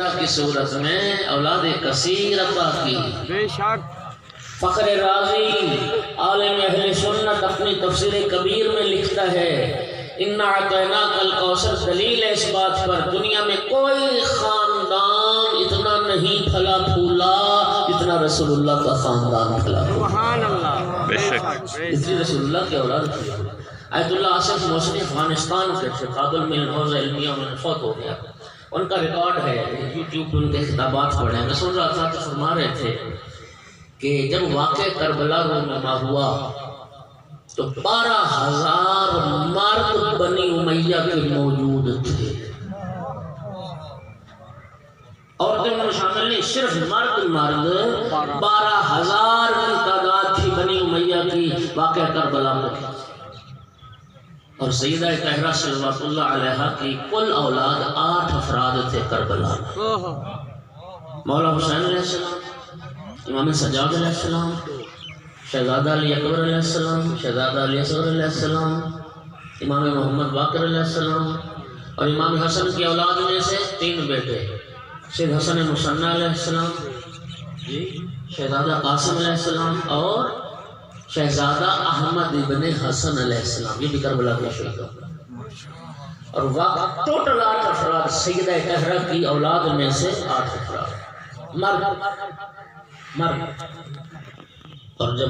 سیدہ کی صورت میں اولاد کثیر عطا کی. بے شک. فخر رازی عالم اہل سنت اپنی تفسیر کبیر میں لکھتا ہے اِنَّا أَعْطَيْنَاكَ الْكَوْثَرَ دلیل ہے اس بات پر دنیا میں کوئی خاندان اتنا نہیں پھلا پھولا جتنا رسول اللہ کا خاندان پھلا پھولا. سبحان اللہ. بے شک. اتنی رسول اللہ کی اولاد تھی. آیت اللہ آصف محسنی افغانستان کے تھے، قابل میں حوزہ علمیہ میں فوت ہو گیا. ان کا ریکارڈ ہے، یوٹیوب پہ ان کے خطابات پڑھے. میں سن رہا تھا تو فرما رہے تھے کہ جب واقع کربلا رونما ہوا تو 12,000 مرد بنی امیہ کے موجود تھے. عورتیں میں شامل نہیں، صرف مرد 12,000 کی تعداد تھی بنی امیہ کی واقع کربلا میں. اور سیدہ طاہرہ صلوات اللہ علیہا کی کل اولاد 8 افراد تھے کربلا میں. مولا حسین علیہ السلام، امام سجاد علیہ السلام، شہزادہ علی اکبر علیہ السلام، شہزادہ علی اصغر علیہ السلام، امام محمد باقر علیہ السلام، اور امام حسن کی اولاد میں سے 3 بیٹے، سید حسن مصنع علیہ السلام، شہزادہ قاسم علیہ السلام، اور شہزادہ احمد ابن حسن علیہ السلام. یہ بھی کربلا کا شہید ہوگا. اور واقع ٹوٹل 8 افراد سیدہ طاہرہ کی اولاد میں سے 8 افراد مرد. اور جب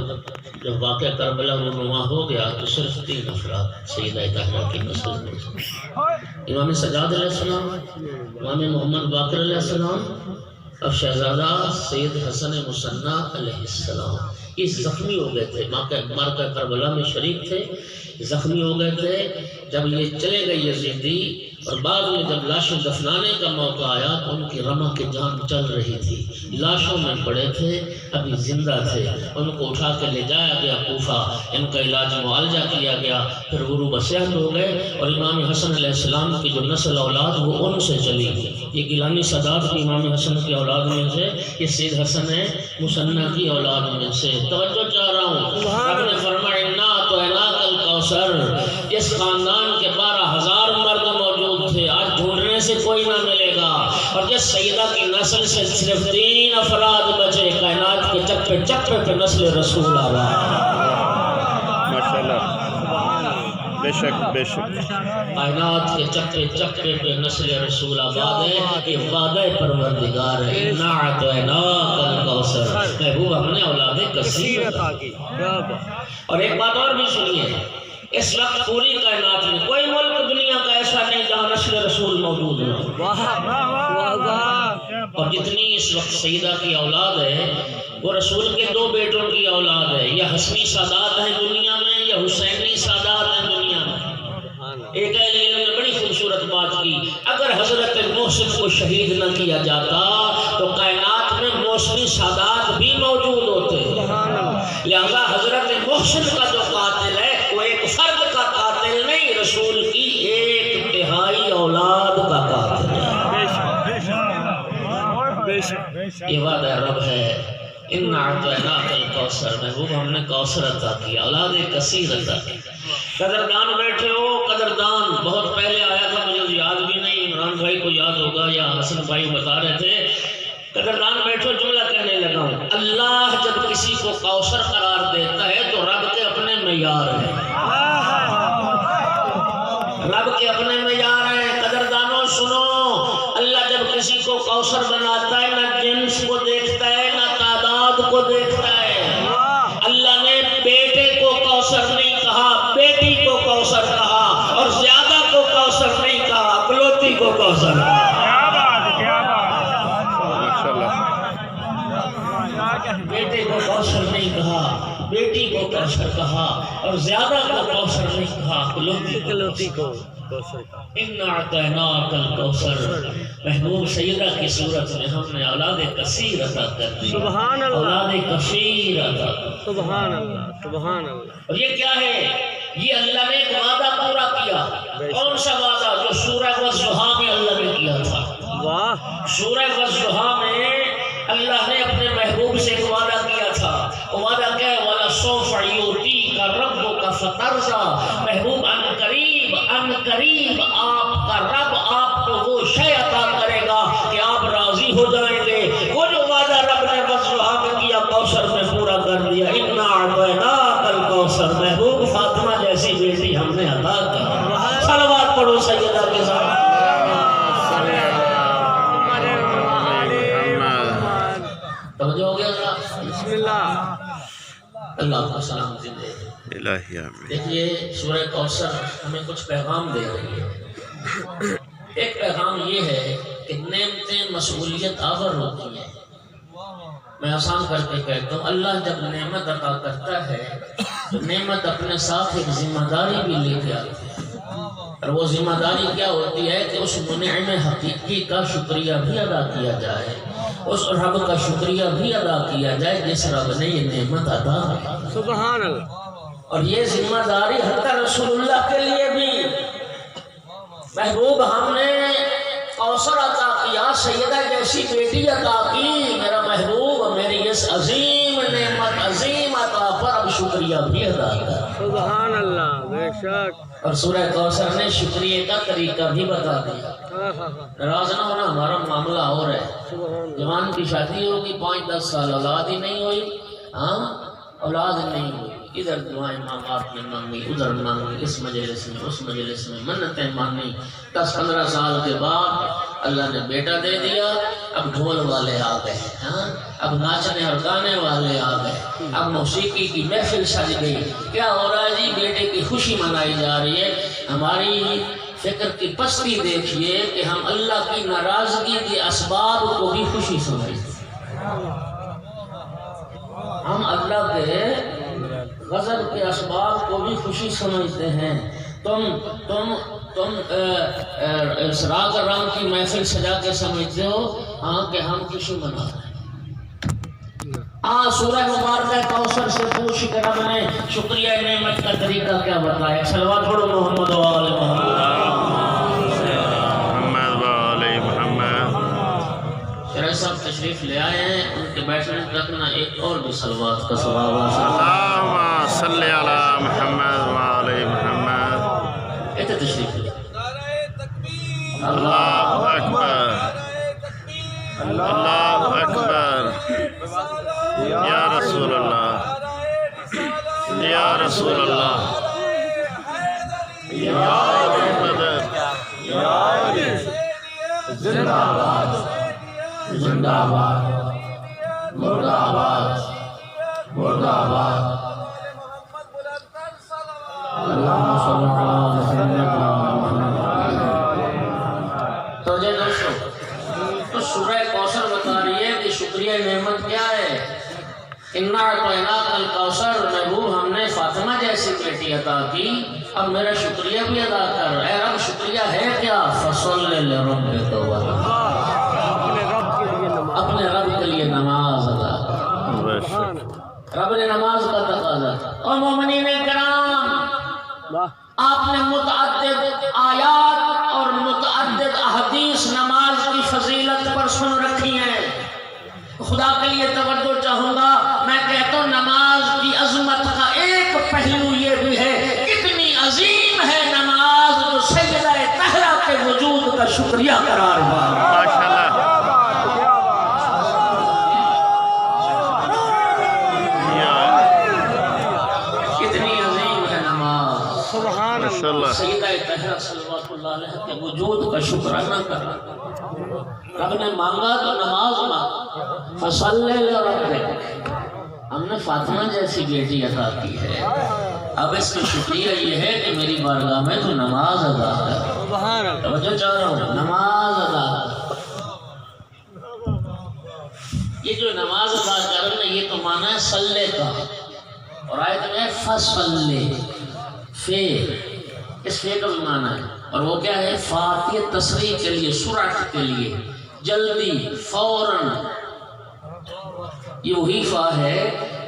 واقعہ کربلا رونما ہو گیا تو صرف 3 افراد سیدہ طاہرہ کی نسل میں سے، امام سجاد علیہ السلام، امام محمد باقر علیہ السلام، اور شہزادہ سید حسن مصنع علیہ السلام. یہ زخمی ہو گئے تھے، مارکہ کربلا میں شریک تھے، زخمی ہو گئے تھے. جب یہ چلے گئے یزیدی اور بعد میں جب لاشوں دفنانے کا موقع آیا تو ان کی رمح کی جان چل رہی تھی، لاشوں میں پڑے تھے، ابھی زندہ تھے. ان کو اٹھا کے لے جایا گیا کوفہ، ان کا علاج معالجہ کیا گیا، پھر غروب صحت ہو گئے. اور امام حسن علیہ السلام کی جو نسل اولاد وہ ان سے چلی. یہ گیلانی سادات کی امام حسن کی اولاد میں سے، یہ سید حسن مصنع کی اولاد میں سے. توجہ چاہ رہا ہوں، رب نے فرمایا اِنَّا أَعْطَيْنَاكَ الْكَوْثَرَ. جس خاندان کے 12,000 مرد موجود تھے آج ڈھونڈنے سے کوئی نہ ملے گا. اور جس سیدہ کی نسل سے صرف 3 افراد بچے، کائنات کے چپے چپے پہ نسل رسول آباد. ماشاءاللہ. بے شک بے شک. کائنات کے چپے چپے پہ نسل رسول آباد ہے. یہ وعدہ پروردگار ہے. اِنَّا أَعْطَيْنَاكَ الْكَوْثَرَ. محبوب ہم نے اولاد کثیر عطا کی. اور ایک بات اور بھی سنیے، اس وقت پوری کائنات میں کوئی ملک دنیا کا ایسا نہیں جہاں نسل رسول موجود نہ. اور جتنی اس وقت سیدہ کی اولاد ہے وہ رسول کے 2 بیٹوں کی اولاد ہے. یا حسنی سادات ہیں دنیا میں یا حسینی سادات ہیں دنیا میں. ایک اہل علم نے بڑی خوبصورت بات کی، اگر حضرت محسن کو شہید نہ کیا جاتا تو کائنات میں محسنی سادات بھی موجود ہوتے. لہذا حضرت محسن کا جو قاتل ہے وہ ایک فرد کا قاتل نہیں، رسول کی 1/3 اولاد کا قاتل ہے. یہ وعدہ رب ہے. اِنَّا أَعْطَيْنَاكَ الْكَوْثَرَ. محبوب ہم نے کوثر عطا کیا، اولاد کثیر عطا کی. قدردان بیٹھے ہو، قدردان بہت پہلے آیا تھا، مجھے یاد بھی نہیں، عمران بھائی کو یاد ہوگا یا حسن بھائی بتا رہے تھے. قدردان بیٹھو، جملہ کہنے لگا ہوں. اللہ جب کسی کو کوثر قرار دیتا ہے تو رب کے اپنے معیار ہیں، رب کے اپنے معیار ہیں. قدردانوں سنو، اللہ جب کسی کو کوثر بناتا ہے نہ جنس کو دیکھتا ہے نہ تعداد کو دیکھتا ہے. اللہ نے بیٹے کو کوثر نہیں کہا، بیٹی کو کوثر کہا، اور زیادہ کو کوثر نہیں کہا، اکلوتی کو کوثر کہا. بیٹے کو کوثر نہیں کہا، بیٹی کو کوثر کہا، اور زیادہ کو کوثر نہیں کہا، اکلوتی کو کوثر کہا. اِنَّا أَعْطَيْنَاكَ الْكَوْثَرَ. محبوب سیدہ کی صورت میں ہم نے اولاد کثیر عطا کر دی. سبحان اللہ. اولاد کثیر عطا. سبحان اللہ. سبحان اللہ. اور یہ کیا ہے؟ یہ اللہ نے ایک وعدہ پورا کیا. کون سا وعدہ؟ جو سورہ والضحیٰ میں اللہ نے کیا تھا. واہ. سورہ والضحیٰ میں اللہ نے اپنے محبوب سے ایک وعدہ کیا تھا. وہ وعدہ کیا ہے؟ وَلَسَوْفَ يُعْطِيكَ رَبُّكَ فَتَرْضَىٰ. محبوب ان قریب آپ کا رب آپ کو وہ شے عطا کرے گا کہ آپ راضی امتی ہو جائیں گے۔ وہ جو وعدہ رب نے وضحا میں کیا کوثر میں پورا کر دیا۔ انا اعطیناک الکوثر، محبوب فاطمہ جیسی بیٹی ہم نے عطا کی۔ صلوات پڑھو سیدہ کے ساتھ۔ توجہ ہو گیا ذرا؟ بسم اللہ۔ اللہ کا سلامتی دے۔ الہی آمین۔ دیکھیے سورہ کوثر ہمیں کچھ پیغام دے رہی ہے۔ ایک پیغام یہ ہے کہ نعمتیں مسئولیت آور ہوتی ہیں۔ میں آسان کر کے کہتا ہوں، اللہ جب نعمت عطا کرتا ہے تو نعمت اپنے ساتھ ایک ذمہ داری بھی لے کے آتی ہے، اور وہ ذمہ داری کیا ہوتی ہے کہ اس منعم حقیقی کا شکریہ بھی ادا کیا جائے، اس رب کا شکریہ بھی ادا کیا جائے جس رب نے یہ نعمت عطا کی۔ سبحان اللہ۔ اور یہ ذمہ داری حتی رسول اللہ کے لیے بھی۔ محبوب ہم نے کوثر عطا کیا، سیدہ جیسی بیٹی عطا کی، میرا محبوب میری اس عظیم نعمت عظیم عطا پر اب شکریہ بھی ادا کر۔ سبحان اللہ، بے شک۔ اور سورہ کوثر نے شکریہ کا طریقہ بھی بتا دیا۔ ناراض نہ ہونا، ہمارا معاملہ اور ہے۔ جوان کی شادی ہوگی، 5-10 سال اولاد ہی نہیں ہوئی، ہاں اولاد نہیں ہوئی، ادھر دعائیں ماں باپ نے مانگی، ادھر مانگی، اس مجلس میں اس مجلس میں منتیں مانی، 10-15 سال کے بعد اللہ نے بیٹا دے دیا۔ اب ڈھول والے آ گئے، ہاں اب ناچنے اور گانے والے آ گئے، اب موسیقی کی محفل سج گئی۔ کیا ہو رہا ہے جی؟ بیٹے کی خوشی منائی جا رہی ہے۔ ہماری فکر کی پستی دیکھیے کہ ہم اللہ کی ناراضگی کے اسباب کو بھی خوشی سمجھتے ہیں۔ ہم اللہ کے غضب کے اسباب کو بھی خوشی سمجھتے ہیں۔ تم راگ رنگ کی محفل سجا کے سمجھتے ہو ہاں کہ ہم خوشی منا رہے ہیں۔ سورہ مبارکہ کوثر سے پوچھ کر رب نے شکریہ نعمت کا طریقہ کیا بتایا؟ صلوات پڑھو محمد و آل محمد۔ شرح صاحب تشریف لے آئے ہیں، ان کے بیٹھنے تک نہ ایک اور بھی صلوات کا ثواب حاصل۔ اللہم صلی علی محمد و آل محمد۔ کہتے تشریف لے۔ اللہ اکبر، اللہ اکبر، یا رسول اللہ، یا رسول اللہ، یا مدد، زندہ آباد، زندہ آباد، مردہ آباد، مردہ آباد۔ اللہم صلی اللہ علیہ وسلم۔ تو جے دوستو، تو سورہ کوثر بتا رہی ہے کہ شکریہ نعمت کیا ہے؟ انا اعطیناک الکوثر، محبوب ہم نے فاطمہ جیسی بیٹی عطا کی، اب میرا شکریہ بھی ادا کر۔ اے رب شکریہ ہے کیا؟ فصل لربک وانحر، اپنے رب کے لیے نماز ادا کر۔ رب نے نماز کا تقاضا۔ اور مومنین کرام، آپ نے متعدد آیات اور متعدد احادیث نماز کی فضیلت پر سن رکھی ہیں۔ خدا کے لیے توجہ چاہوں گا، میں کہتا ہوں نماز کی عظمت کا ایک پہلو یہ بھی ہے، کتنی عظیم ہے نماز جو سیدہ طہرہ کے وجود کا شکریہ قرار ہوا۔ ماشاءاللہ، کتنی عظیم ہے نماز، سبحان اللہ۔ سیدہ طہرہ صلوات اللہ علیہ کے وجود کا شکرانہ کرنا۔ رب نے مانگا تو نماز مانگا، فصلی لربک، ہم نے فاطمہ جیسی بیٹی عطا کی ہے، اب اس کا شکریہ یہ ہے کہ میری بارگاہ میں تو نماز ادا کر۔ سبحان اللہ۔ توجہ چاہ رہا ہوں، نماز ادا کر۔ یہ جو نماز ادا کرنا یہ تو معنی ہے صلی کا، اور آیت میں فصلی، فے، اس فے کا بھی معنی ہے، اور وہ کیا ہے؟ فاتح تصریح کے لیے، سرعت کے لیے، جلدی، فوراً۔ یہ وہی فا ہے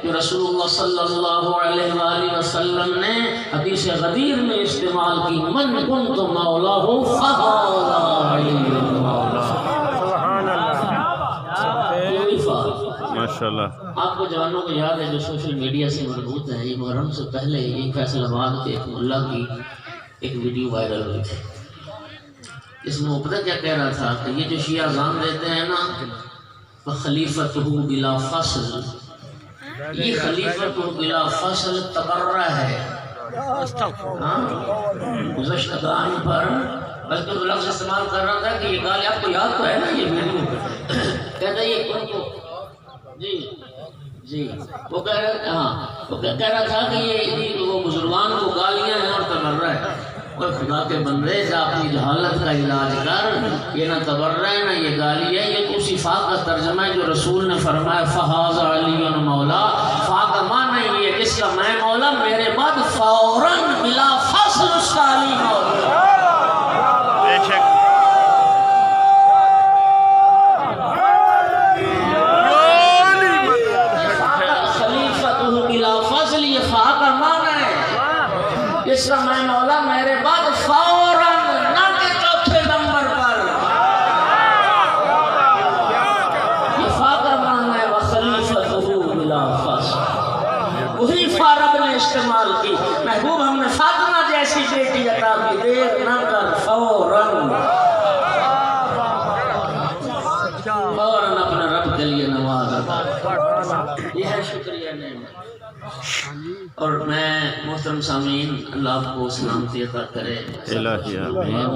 جو رسول اللہ صلی اللہ علیہ وآلہ وسلم نے حدیث غدیر میں استعمال کی، من کنت مولاہ فہذا علی مولا۔ سبحان اللہ۔ یہ وہی فا۔ ماشاءاللہ۔ آپ کو جوانوں کو یاد ہے جو سوشل میڈیا سے مربوط ہیں، یہ محرم سے پہلے یہ فیصل آباد کے ایک ملا کی ایک ویڈیو وائرل ہوئی تھی۔ اس میں پتہ کیا کہہ رہا تھا کہ یہ جو شیعہ اذان دیتے ہیں نا فخلیفتہ بلا فصل، یہ خلیفتہ بلا فصل تبرہ ہے، گزشتہ قرآن پر بلکہ وہ لفظ استعمال کر رہا تھا کہ یہ گالی آپ کو یاد تو ہے نا، یہ ویڈیو کہتا ہے یہ ان کو جی وہ کہہ رہا تھا کہ یہ وہ بزرگان کو گالیاں ہیں اور تبرہ ہے۔ کوئی خدا کے بندے جا اپنی جہالت کا علاج کر، یہ نہ تبرہ ہے نہ یہ گالی ہے، یہ تو اسی فا کا ترجمہ ہے جو رسول نے فرمایا فہذا علی مولا، فا کا معنی یہ ہے جس کا میں مولا میرے بعد فوراً بلا فصل اس کا علی مولا۔ بے شک خلیفتہ بلا فصل، یہ فا کا معنی ہے جس کا میں مولا میرے بعد فوراً، نہ کہ چوتھے نمبر پر۔ یہ فا کا معنی ہے وخلیفتہ بلا فصل، وہی فا رب نے استعمال کی۔ محبوب ہم نے فاطمہ جیسی بیٹی عطا کی، دیر نہ کر فوراً فوراً اپنے رب کے لیے نواز عطا۔ یہ ہے شکریہ نعمت۔ اور میں محترم سامعین اللہ آپ کو سلامتی عطا کرے۔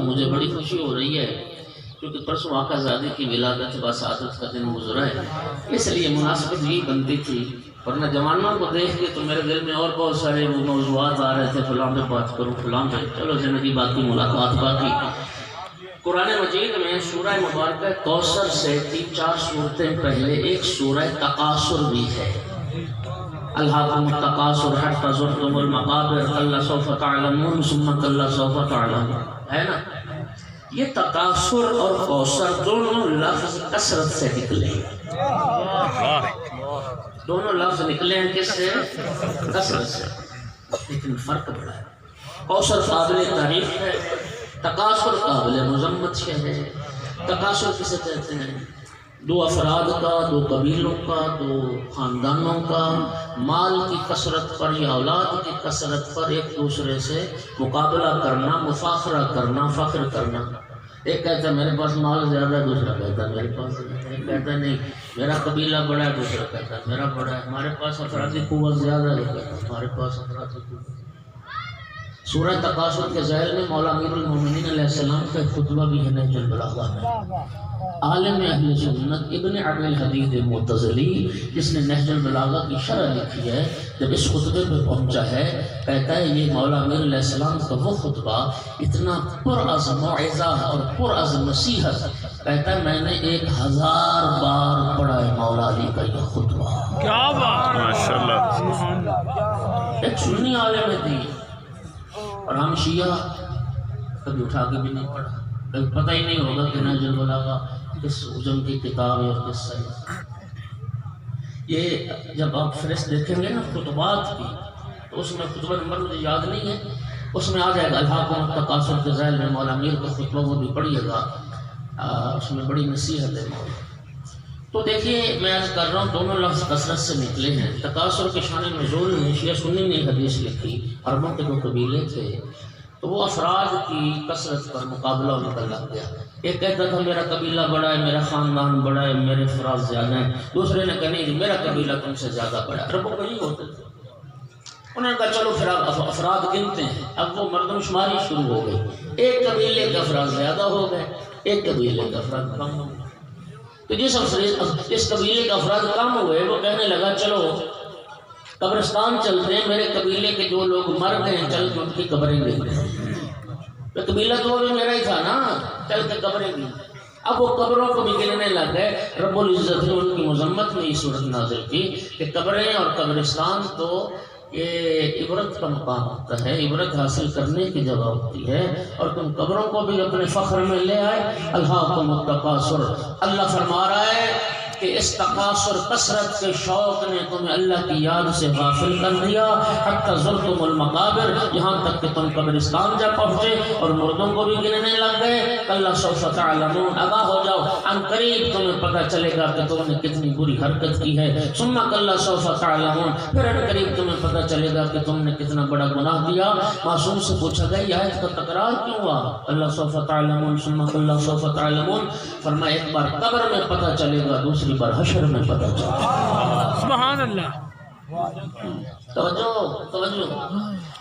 مجھے بڑی خوشی ہو رہی ہے کیونکہ پرسوں آقا زادی کی ولادت بسعادت کا دن گزرا ہے، اس لیے مناسبت یہی بنتی تھی، ورنہ جوانوں کو دیکھ کے تو میرے دل میں اور بہت سارے موضوعات آ رہے تھے، فلاں پہ بات کروں فلاں پہ، چلو زندگی باقی ملاقات باقی۔ قرآن مجید میں سورہ مبارکہ کوثر سے 3-4 صورتیں پہلے ایک سورہ تکاثر بھی ہے، الہاکم التکاثر حتی زرتم المقابر کلا سوف تعلمون ثم کلا سوف تعلمون، ہے نا؟ یہ تکاثر اور کوثر دونوں لفظ کثرت سے نکلے ہیں، دونوں لفظ نکلے ہیں کس سے؟ کثرت سے، لیکن فرق بڑا ہے۔ کوثر قابل تعریف ہے، تکاثر قابل مذمت ہے۔ تکاثر کسے کہتے ہیں؟ دو افراد کا، دو قبیلوں کا، دو خاندانوں کا مال کی کثرت پر یا اولاد کی کثرت پر ایک دوسرے سے مقابلہ کرنا، مفاخرہ کرنا، فخر کرنا۔ ایک کہتا ہے میرے پاس مال زیادہ ہے، دوسرا کہتا ہے میرے پاس، ایک کہتا ہے نہیں میرا قبیلہ بڑا ہے، دوسرا کہتا ہے میرا بڑا ہے، ہمارے پاس افرادی قوت زیادہ ہے، کہتا ہے ہمارے پاس افرادی قوت۔ سورہ تکاثر کے ذیل میں مولا امیر المومنین علیہ السلام کا خطبہ بھی ہے نہج البلاغہ میں۔ عالم اہل سنت ابن عبد الحدید معتزلی جس نے نہج البلاغہ کی شرح لکھی ہے، جب اس خطبے پہ پہنچا ہے کہتا ہے یہ مولا امیر علیہ السلام کا وہ خطبہ اتنا پر از موعظہ اور پر از نصیحت، کہتا ہے میں نے 1000 بار پڑھا ہے مولا علی کا یہ خطبہ۔ کیا بات، ماشاءاللہ۔ ایک سنی عالم تھی اور ہم شیعہ کبھی اٹھا کے بھی نہیں پڑھا، کبھی پتہ ہی نہیں ہوگا کہ نہج البلاغہ کس عجم کی کتاب ہے اور کس صحیح۔ یہ جب آپ فہرست دیکھیں گے نا خطبات کی تو اس میں خطبہ نمبر مجھے یاد نہیں ہے، اس میں آ جائے گا الہاکم التکاثر کے ذیل میں مولا امیر کا خطبہ، وہ بھی پڑھیے گا، اس میں بڑی نصیحت ہے مولا۔ تو دیکھیے میں عرض کر رہا ہوں دونوں لفظ کثرت سے نکلے ہیں۔ تکاثر کے شان نزول میں شیعہ سنی نے حدیث لکھی، عربوں کے 2 قبیلے تھے تو وہ افراد کی کثرت پر مقابلہ ان کا لگ گیا۔ ایک کہتا تھا میرا قبیلہ بڑا ہے، میرا خاندان بڑا ہے، میرے افراد زیادہ ہیں، دوسرے نے کہا نہیں میرا قبیلہ تم سے زیادہ بڑا ہے۔ عربوں کو نہیں ہوتے تھے، انہوں نے کہا چلو پھر افراد گنتے ہیں۔ اب وہ مردم شماری شروع ہو گئی، ایک قبیلے کے افراد زیادہ ہو گئے، ایک قبیلے کے افراد کم ہو گئے۔ تو جس قبیلے کے افراد کم ہوئے وہ کہنے لگا چلو قبرستان چلتے ہیں، میرے قبیلے کے جو لوگ مر گئے ہیں چل کے ان کی قبریں گئے۔ تو قبیلہ تو بھی میرا ہی تھا نا، چل کے قبریں گئے۔ اب وہ قبروں کو بھی گننے لگ گئے۔ رب العزت نے ان کی مذمت میں یہ صورت نازل کی کہ قبریں اور قبرستان تو یہ عبرت کا مقام ہوتا ہے، عبرت حاصل کرنے کی جگہ ہوتی ہے، اور تم قبروں کو بھی اپنے فخر میں لے آئے۔ الہاکم التکاثر، اللہ فرما رہا ہے کہ اس تقاصر کثرت کے شوق نے تمہیں اللہ کی یاد سے غافل کر دیا، حتی زرتم المقابر، یہاں تک کہ تم قبرستان جا پہنچے اور مردوں کو بھی گننے لگ گئے۔ کلا سوف تعلمون، آگاہ ہو جاؤ، ان قریب تمہیں پتہ چلے گا کہ تم نے کتنی بری حرکت کی ہے۔ ثم کلا سوف تعلمون، پھر ان قریب تمہیں پتہ چلے گا کہ تم نے کتنا بڑا گناہ کیا۔ معصوم سے پوچھا گیا یہ آیت کا تکرار کیوں ہوا؟ اللہ سوف تعلمون ثم کلا سوف تعلمون، فرمایا ایک بار قبر میں پتہ چلے گا، دوسری بار حشر میں پتہ چلے گا۔ سبحان اللہ۔ توجہ۔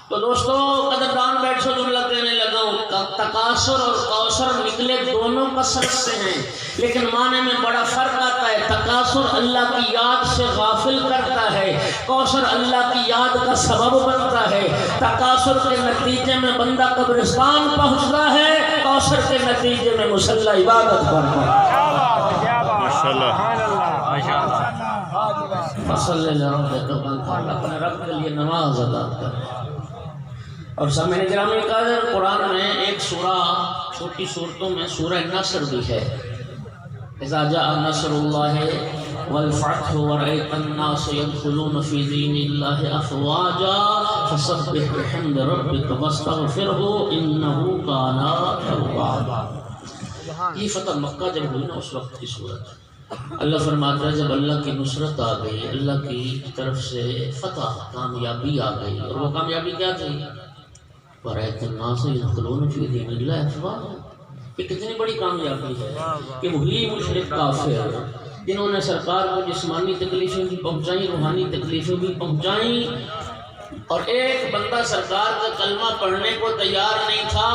تو دوستو قدردان بیٹھو، جملہ کہنے لگا ہوں، تکاثر اور کوثر نکلے دونوں کثرت سے ہیں، لیکن معنی میں بڑا فرق آتا ہے۔ تکاثر اللہ کی یاد سے غافل کرتا ہے، کوثر اللہ کی یاد کا سبب بنتا ہے۔ تکاثر کے نتیجے میں بندہ قبرستان پہنچتا ہے، کوثر کے نتیجے میں مصلی عبادت کرتا ہے۔ ماشاءاللہ۔ فصل اپنے رب کے لیے نماز ادا کر۔ اور سامعین گرامی قدر، قرآن میں ایک سورہ، چھوٹی صورتوں میں سورہ نصر بھی ہے۔ اذا جاء نصر اللہ والفتح ورأيت الناس يدخلون في دين الله افواجا فسبح بحمد ربك واستغفره انه كان توابا۔ یہ فتح مکہ جب ہوئی نا اس وقت کی صورت، اللہ فرماتا ہے جب اللہ کی نصرت آ گئی، اللہ کی طرف سے فتح، کامیابی آ گئی، اور وہ کامیابی کیا تھی؟ وَرَأَيْتَ النَّاسَ يَدْخُلُونَ فِي دِينِ اللَّهِ أَفْوَاجًا۔ یہ کتنی بڑی کامیابی ہے کہ وہی مشرک کافر جنہوں نے سرکار کو جسمانی تکلیفیں بھی پہنچائیں، روحانی تکلیفیں بھی پہنچائیں، اور ایک بندہ سرکار کا کلمہ پڑھنے کو تیار نہیں تھا۔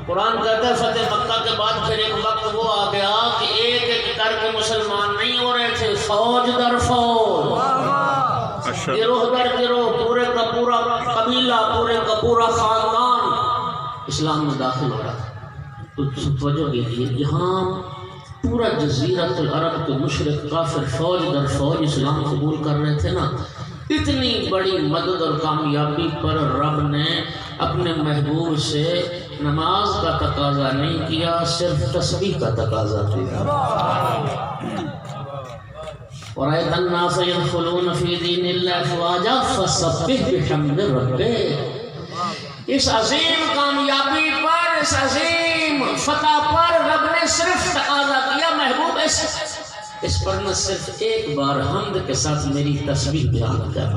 قرآن کہتا ہے فتح مکہ کے بعد پھر ایک وقت وہ آ گیا کہ ایک ایک کر کے مسلمان نہیں ہو رہے تھے، فوج در فوج، گروہ در گروہ، پورے کا پورا قبیلہ، پورے کا پورا خاندان اسلام میں داخل ہو رہا تھا۔ تو توجہ کیجیے، یہاں پورا جزیرۃ العرب کے مشرک کافر فوج در فوج اسلام قبول کر رہے تھے نا، اتنی بڑی مدد اور کامیابی پر رب نے اپنے محبوب سے نماز کا تقاضا نہیں کیا، صرف تسبیح کا تقاضا کیا۔ وَرَأَيْتَ النَّاسَ يَدْخُلُونَ فِي دِينِ اللَّهِ أَفْوَاجًا فَسَبِّحْ بِحَمْدِ رَبِّكَ۔ اس عظیم کامیابی پر، اس عظیم فتح پر رب نے صرف تقاضا کیا، محبوب اس پر نہ صرف ایک بار حمد کے ساتھ میری تسبیح بیان کر،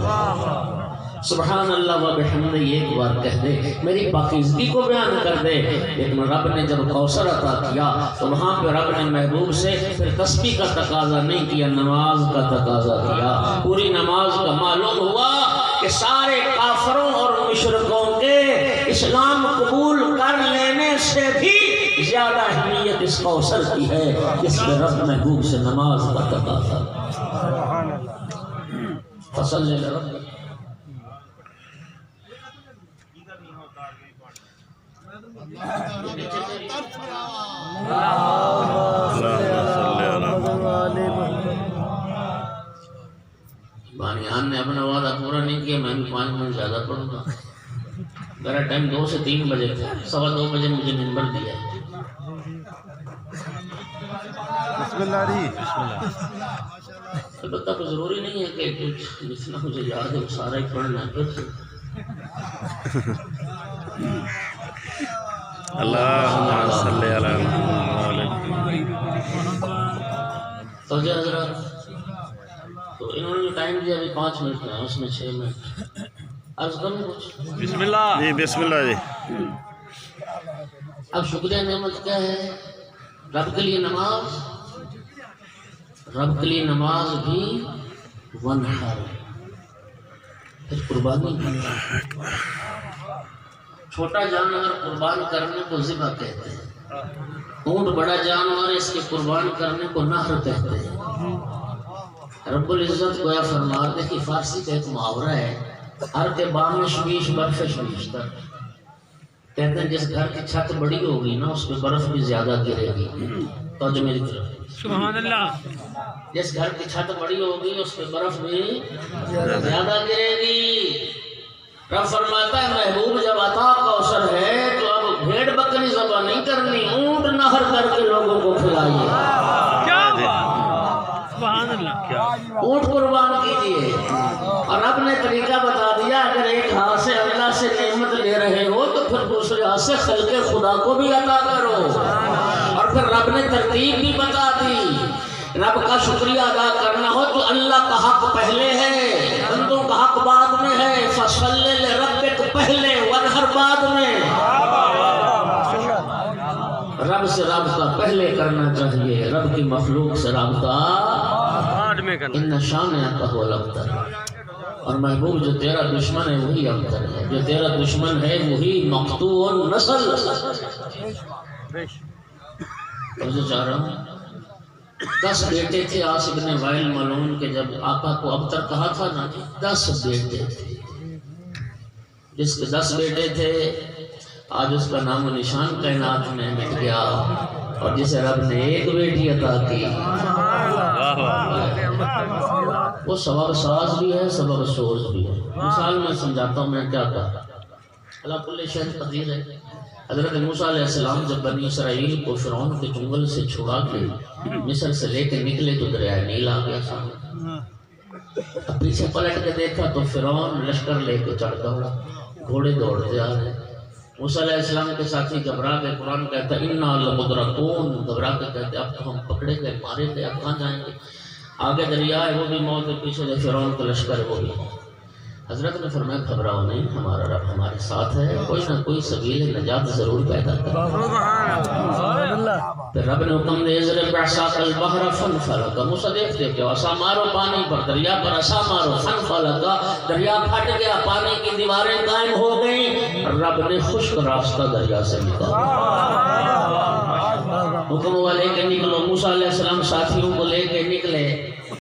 سبحان اللہ و بحمدہ ایک بار کہہ دے، میری پاکیزگی کو بیان کر دے۔ لیکن رب نے جب کوثر عطا کیا تو وہاں پہ رب نے محبوب سے پھر تسبیح کا تقاضا نہیں کیا، نماز کا تقاضا کیا۔ پوری نماز کا معلوم ہوا کہ سارے کافروں اور مشرکوں کے اسلام قبول کر لینے سے بھی زیادہ اہمیت اس کوثر کی ہے جس میں رب محبوب سے نماز کا تقاضا۔ فصل لرب بانیان نے اپنا وعدہ پورا نہیں کیا، میں بھی 5 منٹ زیادہ پڑھوں گا۔ میرا ٹائم 2 سے 3 بجے تھا، 2:15 بجے مجھے منبر دیا ہے۔ بسم اللہ جی۔ البتہ کوئی ضروری نہیں ہے کہ کچھ جتنا مجھے یاد ہے وہ سارا ہی پڑھنا ہے۔ اللہم صلی علی محمد۔ تو حضرات، تو انہوں نے جو ٹائم دیا ابھی 5 منٹ کا ہے، اس میں 6 منٹ عرض کروں کچھ۔ بسم اللہ جی بسم اللہ جی۔ اب شکریہ نعمت کیا ہے؟ رب کے لیے نماز، رب کے لیے نماز بھی ونحر، پھر قربانی بھی۔ چھوٹا جانور قربان کرنے کو ذبح کہتے ہیں، اونٹ بڑا جانور اس کے قربان کرنے کو نہر کہتے ہیں۔ رب العزت گویا فرما دے کہ فارسی کا ایک محاورہ ہے، ہر کے بامش بیش برف شویش تر، کہتے ہیں جس گھر کی چھت بڑی ہوگی نا اس پہ برف بھی زیادہ گرے گی۔ تو جو میری طرف سبحان اللہ، جس گھر کی چھت بڑی ہوگی اس پہ برف بھی زیادہ گرے گی۔ رب فرماتا ہے محبوب جب عطا کوثر ہے تو اب بھیڑ بکری ذبح نہیں کرنی، اونٹ نہر کر کے لوگوں کو کھلائیے۔ کیا بات، اونٹ قربان کیجیے، اور رب نے طریقہ بتا دیا اگر ایک ہاتھ سے اللہ سے نعمت لے رہے ہو تو پھر دوسرے ہاتھ سے خلق خدا کو بھی عطا کرو، اور پھر رب نے ترتیب بھی بتا دی، رب کا شکریہ ادا کرنا ہو تو اللہ کا حق پہلے ہے، بندوں کا حق بعد میں ہے، فصل لربک پہلے ونہر بعد میں، رب سے رابطہ پہلے کرنا چاہیے، رب کی مخلوق سے رابطہ ان شانئک هو الابتر، اور محبوب جو تیرا دشمن ہے وہی ابتر ہے، جو تیرا دشمن ہے وہی مقطوع النسل۔ توجہ چاہ رہا ہوں، 10 بیٹے تھے عاص بن وائل ملعون کے، جب آقا کو ابتر کہا تھا نا، 10 بیٹے تھے، جس کے 10 بیٹے تھے آج اس کا نام و نشان کائنات میں مٹ گیا، اور جسے رب نے ایک بیٹی عطا کی وہ سبب ساز بھی ہے سبب سوز بھی ہے۔ مثال میں سمجھاتا ہوں، میں کیا کہا، اللہ کل شیء قدیر ہے۔ حضرت موسیٰ علیہ السلام جب بنی اسرائیل کو فرعون کے جنگل سے چھڑا کے مصر سے لے کے نکلے تو دریائے نیل آ گیا سامنے، اب پیچھے پلٹ کے دیکھا تو فرعون لشکر لے کے چڑھ دوڑا، گھوڑے دوڑتے آ رہے، موسیٰ علیہ السلام کے ساتھی گھبرا گئے، قرآن کہتا ہے اِنَّا لَمُدْرَكُونَ، گھبرا کے کہتے اب تو ہم پکڑے گئے مارے گئے، اب کہاں جائیں گے، آگے دریا ہے وہ بھی موت ہے، پیچھے جو فرعون کا لشکر ہے وہ بھی موت۔ حضرت نے فرمایا گھبراؤ نہیں، ہمارا رب ہمارے ساتھ ہے، کوئی نہ کوئی سبیل نجات ضرور پیدا کرے۔ پھر رب نے حکم دے اضرب بعصاک البحر فانفلق، موسیٰ دیکھتے کہ عصا مارو پانی پر، دریا پر عصا مارو، فانفلق، دریا پھٹ گیا، پانی کی دیواریں قائم ہو گئیں، رب نے خشک راستہ دریا سے نکالا۔ حکم ہوا لے کے نکلو، موسیٰ علیہ السلام ساتھیوں کو لے کے نکلے،